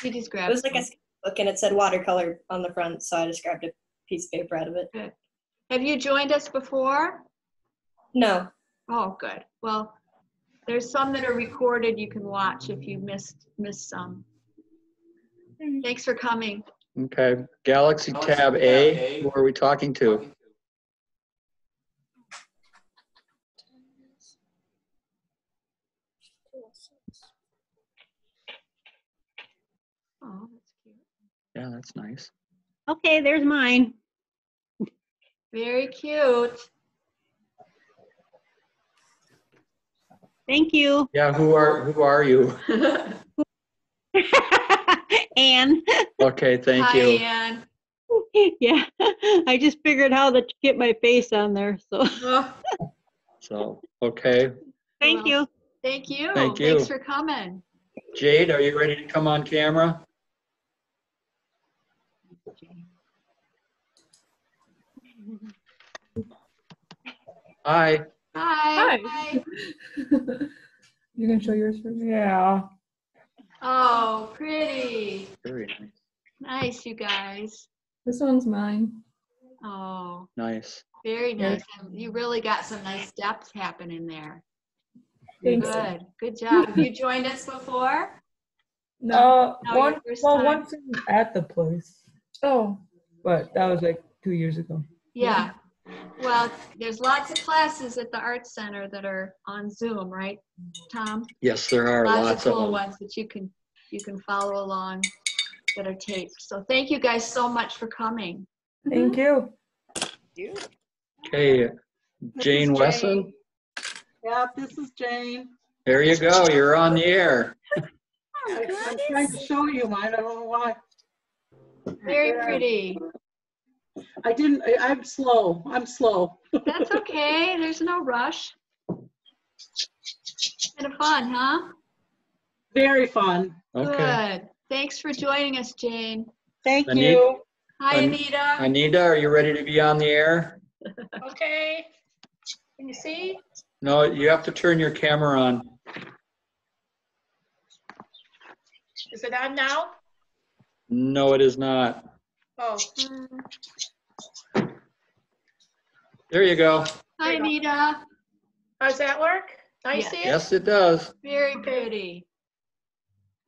You just grabbed It was like a book and it said watercolor on the front, so I just grabbed a piece of paper out of it. Good. Have you joined us before? No. Oh, good. Well, there's some that are recorded you can watch if you missed some. Thanks for coming. Okay, Galaxy Tab A, who are we talking to? Oh, that's cute. Yeah, that's nice. Okay, there's mine. Very cute. Thank you. Yeah, who are you? Anne. Okay, thank Hi, you. Anne. Yeah, I just figured how to get my face on there. So So, okay. thank you. Thank you. Thank you. Thanks for coming. Jade, are you ready to come on camera? Hi. Hi. Hi. You can show yours first? Yeah. Oh, pretty. Very nice. Nice, you guys. This one's mine. Oh, Nice. very nice. You really got some nice depth happening there. Thanks. Good. Good job. Have you joined us before? No, No, your first time? once at the place. Oh. But that was like 2 years ago. Yeah. Well, there's lots of classes at the Arts Center that are on Zoom, right, Tom? Yes, there are lots of of cool them. ones that you can follow along that are taped. So thank you guys so much for coming. Thank you. Okay, Jane is Wesson, Yeah, this is Jane. there you go. You're on the air. I'm trying to show you mine. I don't know why. Very pretty. I'm slow. I'm slow. That's okay. There's no rush. Kind of fun, huh? Very fun. Okay. Good. Thanks for joining us, Jane. Thank Anita- you. Hi, Anita. Anita, are you ready to be on the air? Okay. Can you see? No, you have to turn your camera on. Is it on now? No, it is not. Oh. There you go. Hi, Anita. Does that work? Now you see it? Yes, it does. Very pretty.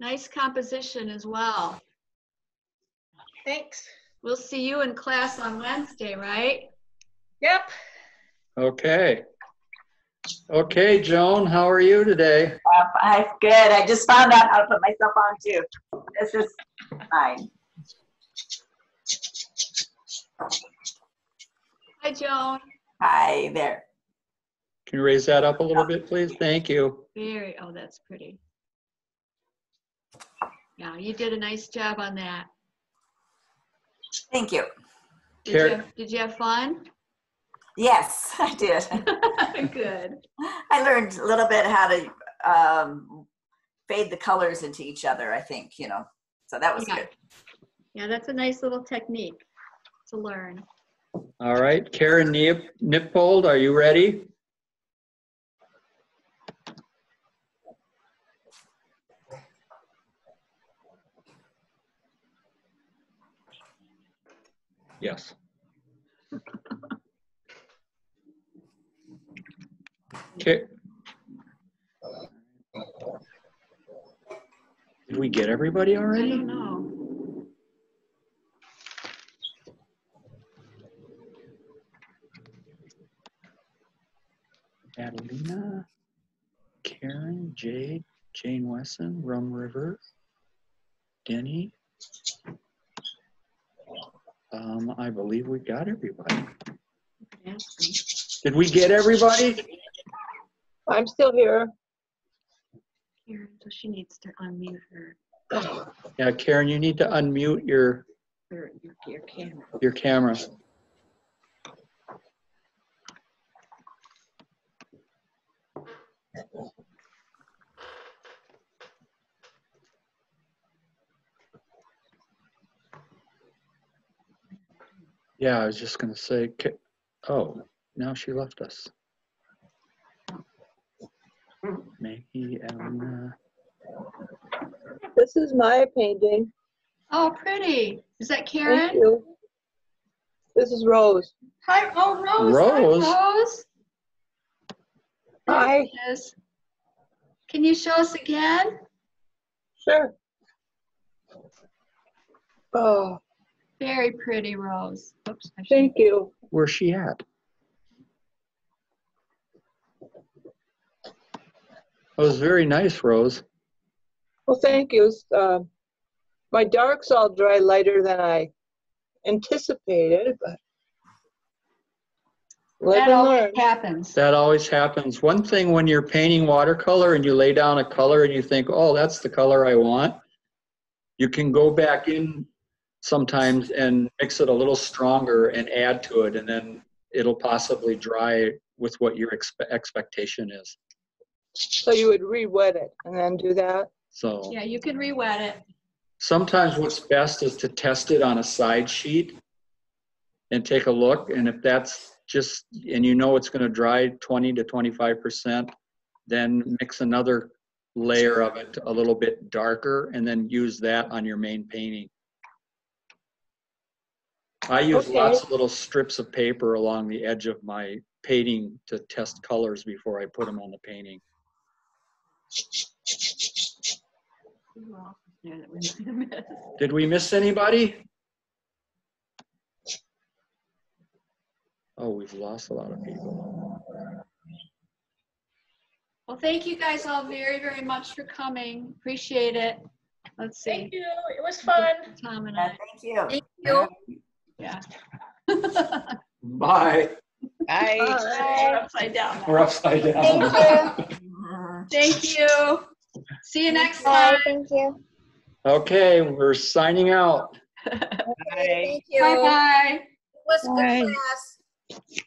Nice composition as well. Thanks. We'll see you in class on Wednesday, right? Yep. Okay. Okay, Joan, how are you today? I'm good. I just found out how to put myself on too. This is fine. Hi, Joan. Hi there. Can you raise that up a little bit, please? Thank you. Very, oh, that's pretty. Yeah, you did a nice job on that. Thank you. Did you have fun? Yes, I did. Good. I learned a little bit how to fade the colors into each other, I think, so that was good. Yeah, that's a nice little technique to learn. All right, Karen Nippold, are you ready? Yes. Okay. Did we get everybody already? I don't know. Adelina, Karen, Jade, Jane Wesson, Rum River, Denny. I believe we got everybody. Did we get everybody? I'm still here. Karen, so she needs to unmute her. Yeah, Karen, you need to unmute your camera. Your camera. Yeah, I was just going to say, oh, now she left us. Maggie, Elena. This is my painting. Oh, pretty. Is that Karen? Thank you. This is Rose. Hi, oh, Rose. Rose. Hi, Rose. Hi. There she is. Can you show us again? Sure. Oh, very pretty, Rose. Oops. Thank you. Where's she at? That was very nice, Rose. Well, thank you. My darks all dry lighter than I anticipated, but that always happens. That always happens. One thing when you're painting watercolor and you lay down a color and you think, oh, that's the color I want, you can go back in sometimes and mix it a little stronger and add to it, and then it'll possibly dry with what your expectation is. So you would re-wet it and then do that? So yeah, you can re-wet it. Sometimes what's best is to test it on a side sheet and take a look, and if that's just, and you know it's going to dry 20 to 25%, then mix another layer of it a little bit darker and then use that on your main painting. I use lots of little strips of paper along the edge of my painting to test colors before I put them on the painting. Did we miss anybody? Oh, we've lost a lot of people. Well, thank you guys all very, very much for coming. Appreciate it. Let's see. Thank you. It was fun. Tom and I. Thank you. Thank you. Yeah. Bye. Bye. We're upside down now. We're upside down. Thank you. Thank you. See you next Bye. time. Thank you. Okay, we're signing out. Bye. Thank you. Bye-bye. It was a Bye. good class.